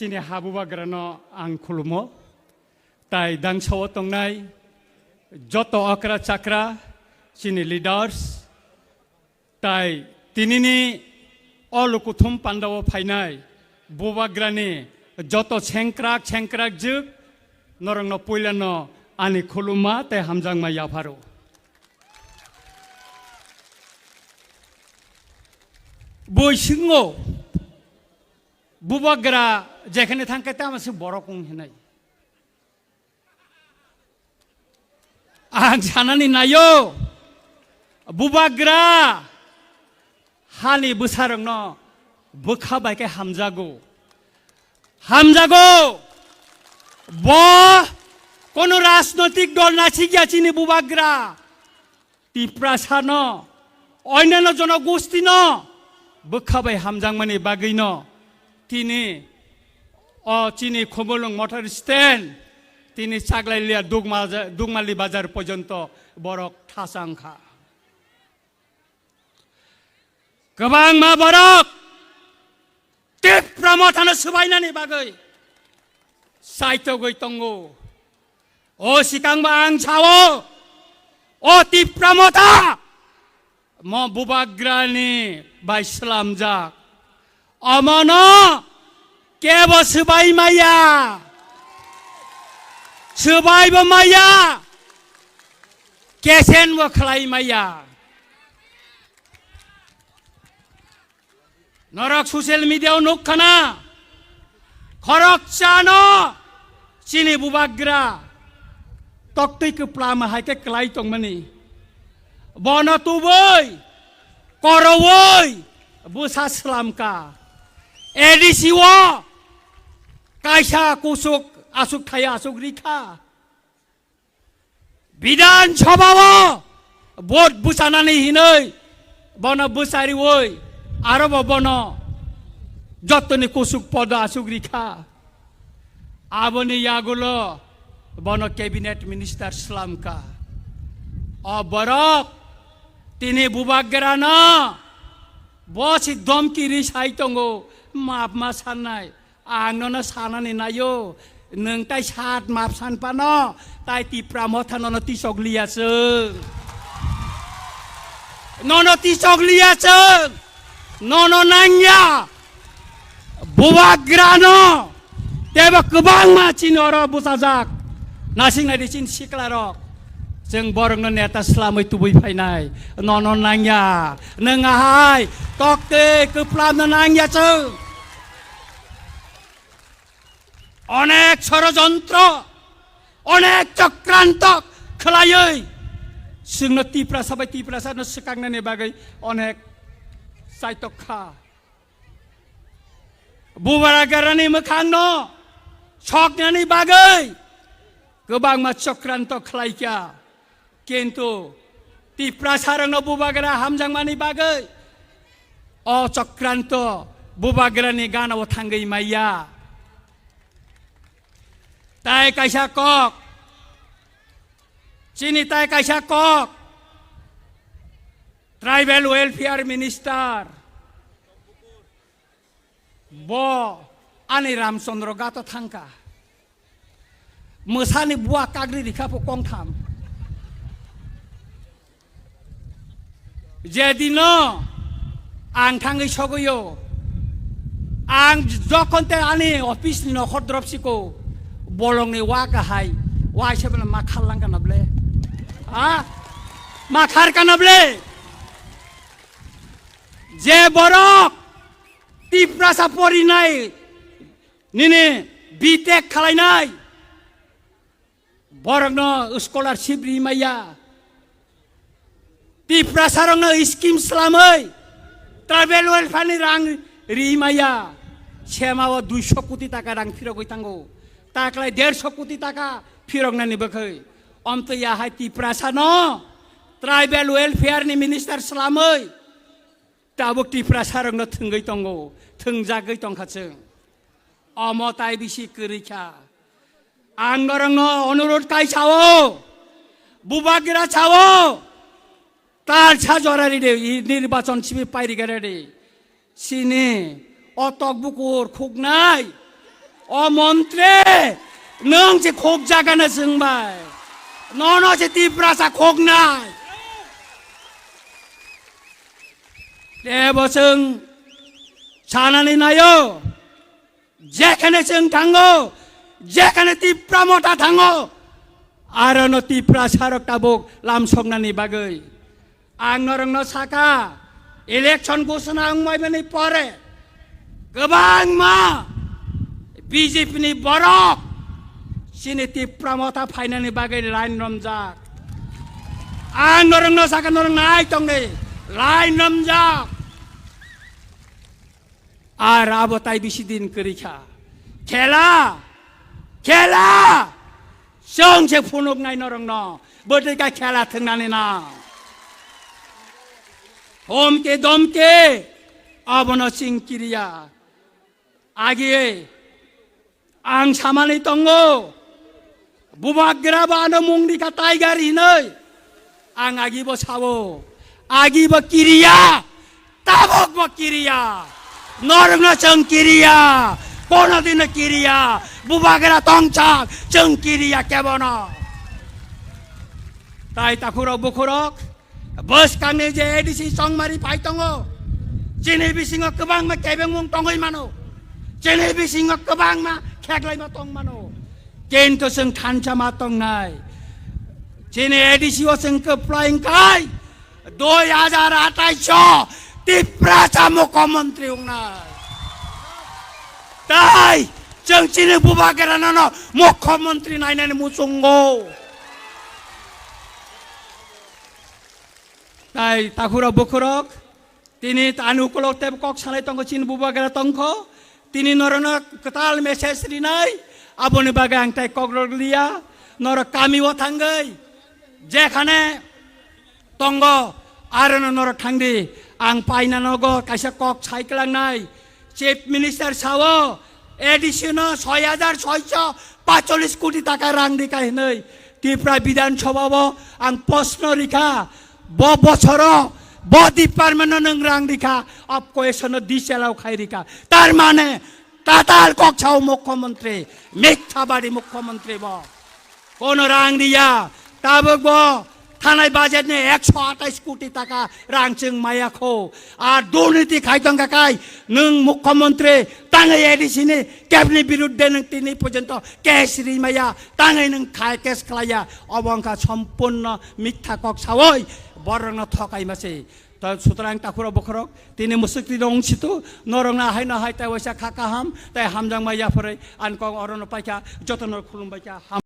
Chini habubagrano ang khulumo tai dangsaw tongnai joto akra chakra chini leaders tai tinini olukuthum pandawo phainai bubagrani joto chengkrak juk norangno puilano ani khuluma tai hamjangma yafaro boi singo bubagra যেখানে থাকতে আমার সে বড় কম নাই জানানি নাইও বুবাগ্রা হানি বুসারং ন বুখা বাইকে হামজাগো ব কোন রাজনৈতিক দল নাছি গিয়াছিনি বুবাগ্রা তিপ্রাসা ন অন্যান্য জনগোষ্ঠী ন বুখা বাই হামজাংমানি বাগৈ ন তিনি চিনি খবলং মোটর স্ট্যান্ড তিনি চাগলাইলিয়া দুগমালি বাজার পর্যন্ত বরক ঠাসাংখা গোবাং মা বরক তীব্র মথানো সুবাইনানি বাগৈ সাইতো গৈ তঙ্গো ও সিকাংবা আং ছাও ও তীব্র মথা ম বুবাগ্রানি বাইসলাম যাক অমন কেব সুবাই মাইয়া সুবাইব মাইয়া কেসেন ব খালাই মাইয়া নরক সোশ্যাল মিডিয়াও নখানা খরক চানো চিনি বুবাগ্রা তক্তৈক প্লাম হাইকে ক্লাই তংমানি বন তুবই করবই বুসা সালামকা এডিসিও কাইসা কুসুক আসুক থায়া আসুক রিখা বিধানসভাও ভোট বুসানানি হিনৈ বন বুসারি ওই আরব বন যতনি কুসুক পদ আসুক রিখা আবনি ইয়াগুলো বন ক্যাবিনেট মিনিস্টার সালামকা অবরক তিনি বুবাগ্রা না বসি দমকি রিসাই তঙ্গো মাপ মা সাননাই आंनो सानानै नायो नों ताइ सात माप सानपानो ताइ तिप्रा मथानो तिसगलियासो ननो तिसगलियासो ननो नांया बुबाग्रानो तेबो गोबां मानसिनो र बुसाजाक नासिंनाय दिसिन सिक्लारक जों बरंनो नेता स्लामै तुबै फायनाय ननो नांया नोंहाय तक्ते गोप्लामनो नांयासो অনেক ষড়যন্ত্র অনেক চক্রান্ত খেলাयै जोंनो तिप्रासा बाय तिप्रासानो सिखांनायनि बागै अनेक साइतखा बुबाग्रानि मोखांनो सकनायनि बागै गोबां मा चक्राন্ত खालायखा किन्तु तिप्रासारनो बुबाग्रा हामजांमानि बागै अ चक्राন্ত बुबाग्रानि गानाव थांगै माइया তাই কাইসা কক চিনি তাই কাইসা কক ট্রাইবেল ওয়েলফেয়ার মিনিস্টার ব আনি রামচন্দ্র গাত থাঙ্কা মোসানি বুয়া কাগরি রিখাফো কংথাম যেদিন আং থাঙ্গै সগयो आं जखनते आनि अफिसनि नखर द्रपसिको bolongni wakahai wai sebena makhalang kanable makhar kanable je borok tiprasa porinai nini bitek khalainai borokno scholarship rimaya tiprasa rongno scheme slamai travel welfare rang rimaya semawo 200 কোটি টাকা rang phirogoi tango ताकलाई 150 কোটি টাকা फिरगनानि बखै अमत याहाय तिप्रासा न ट्राइबल वेलफेयर नि minister सलामै Tabo Tiprasa रंनो थंगै तंगो थंजागै तंखाचों अमताय बिसि करिखा आंगरंनो अनुरोध काइसाओ बुबाग्रा चाओ तार सा जरारि दे निर्वाचन सिबि पाइरिगारे दे सिनि अतक बुकुर खुगनाय 어 몬트레 능지 곡자가나 승발 너너지 띠프라사 곡나이 대버승 자나니 나요 যেখানে 승 당고 যেখানে 띠프라 못다 당고 아르노 띠프라 사럭다복 람속나니 바의 앙너렁너 사카 이렉션 고스나 응마이면이 뻔해 그방마 BJP니 버럭 시니티 프라모타 파이나니 바게 라인 넘작 아 너랑 너 사가 너랑 나이 동네 라인 넘작 아 라보타이 비시딘 그리카 켈라 성체 푸녹 나이 너랑 너 버들까 켈라 등나니나 돔게 아버너 싱끼리야 아기에 ang sama ni tongo bumagra ba ano mong di ka tiger inay ang agibo sawo agibo kiriya tabog mo kiriya norong na chang kiriya kono din na kiriya bumagra tongchak chang kiriya kebono tay takurok bukurok bus kang je edisi songmari pai tongo jinebi singo kebang ma kebeng mong tongoy mano jinebi singo kebang ma খেগলাই মা তং মানো কেন্টো song থানচা মা তং নাই চেনে এডিসিও song কপ্লাইং কাই 2028 ত্রিপুরা মুখ্যমন্ত্রী নাই তাই जों চিনে বুবাগেরা নানো মুখ্যমন্ত্রী নাইনানি মুসুঙ্গো তাই তাকুরা বখরক তিনি তানুকুলক তেব কক সালাই তং চিন বুবাগেরা তংখ তিনি নরনা কতাল মেসেজ রিনাই আবনি বাগে আংটাই কগলিয়া নর কামিও থাঙ্গই যেখানে তঙ্গ আর নর থাংদি আং পাইনা নগ কাইসা কক সাইকেলাংনাই চিফ মিনিস্টার সাও এডিশন 6645 কোটি টাকা রাং দিকাই নই ত্রিপুরা বিধানসভা আং প্রশ্ন রিখা বছর ডিপার্টমেন্ট নং রাং দিখা অফ কোয়েশন দিছেলাও খাই রিখা তার মানে তাতাল ককছাও মুখ্যমন্ত্রী মিথ্যাবাড়ি মুখ্যমন্ত্রী কোন রাং দিয়া তাবক থানায় বাজেট নে 128 কোটি টাকা রাংচিং মায়াখো আর দুর্নীতি খাইতং কাকাই নং মুখ্যমন্ত্রী তাঙ্গাই এডিসিনি ক্যাবিনেট বিরুদ্ধে নং তিনি পর্যন্ত কেস রিমায়া তাঙ্গাই নং খাই কেস খালাইয়া অবংকা সম্পূর্ণ মিথ্যা ককছাওই বরং থকাই মাসে তা সুতরাং তাকুরা বখরক তিনি মুসুক্তি অংশিত নরংনা হাই না হাই তাই ওইসা খাকা হাম তাই হামজাং মাইয়া ফরে আনক অরণ পাইকা যতন খুলুম পাইকা